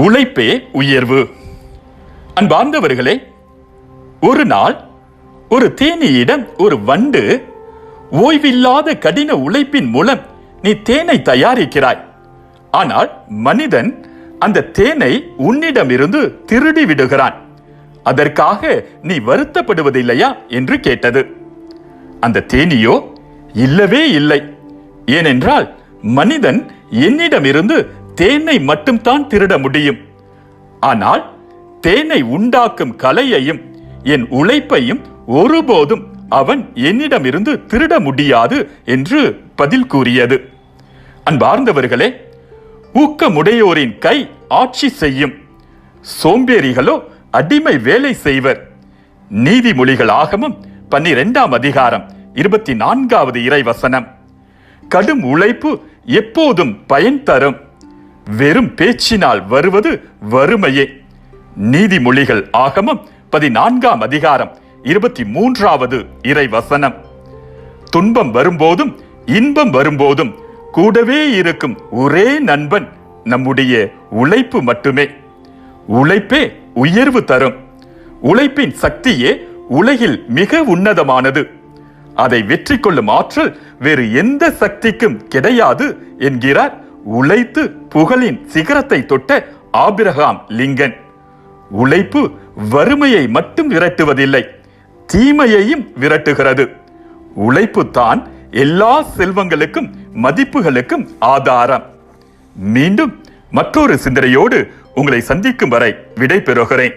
உழைப்பே உயர்வு. அன்பார்ந்தவர்களே, ஒரு நாள் ஒரு தேனீயிடம் ஒரு வண்டு, ஓய்வில்லாத கடின உழைப்பின் மூலம் நீ தேனை தயாரிக்கிறாய், ஆனால் மனிதன் அந்த தேனை உன்னிடமிருந்து திருடி விடுகிறான், அதற்காக நீ வருத்தப்படுவதில்லையா என்று கேட்டது. அந்த தேனியோ, இல்லவே இல்லை, ஏனென்றால் மனிதன் என்னிடமிருந்து தேனை மட்டும்தான் திருட முடியும், ஆனால் தேனை உண்டாக்கும் கலையையும் என் உழைப்பையும் ஒருபோதும் அவன் என்னிடமிருந்து திருட முடியாது என்று பதில் கூறியது. அன்பார்ந்தவர்களே, ஊக்கமுடையோரின் கை ஆட்சி செய்யும், சோம்பேறிகளோ அடிமை வேலை செய்வர். நீதிமொழிகள் ஆகமம் 12ஆம் அதிகாரம் 24வது இறைவசனம். கடும் உழைப்பு எப்போதும் பயன் தரும், வெறும் பேச்சினால் வருவது வறுமையே. நீதிமொழிகள் ஆகமம் 14ஆம் அதிகாரம் 23வது இறைவசனம். துன்பம் வரும்போதும் இன்பம் வரும்போதும் கூடவே இருக்கும் ஒரே நண்பன் நம்முடைய உழைப்பு மட்டுமே. உழைப்பே உயர்வு தரும். உழைப்பின் சக்தியே உலகில் மிக உன்னதமானது. அதை வெற்றி கொள்ளும் ஆற்றல் வேறு எந்த சக்திக்கும் கிடையாது என்கிறார் உழைத்து புகழின் சிகரத்தை தொட்ட ஆபிரகாம் லிங்கன். உழைப்பு வறுமையை மட்டும் விரட்டுவதில்லை, தீமையையும் விரட்டுகிறது. உழைப்பு தான் எல்லா செல்வங்களுக்கும் மதிப்புகளுக்கும் ஆதாரம். மீண்டும் மற்றொரு சிந்தனையோடு உங்களை சந்திக்கும் வரை விடை பெறுகிறேன்.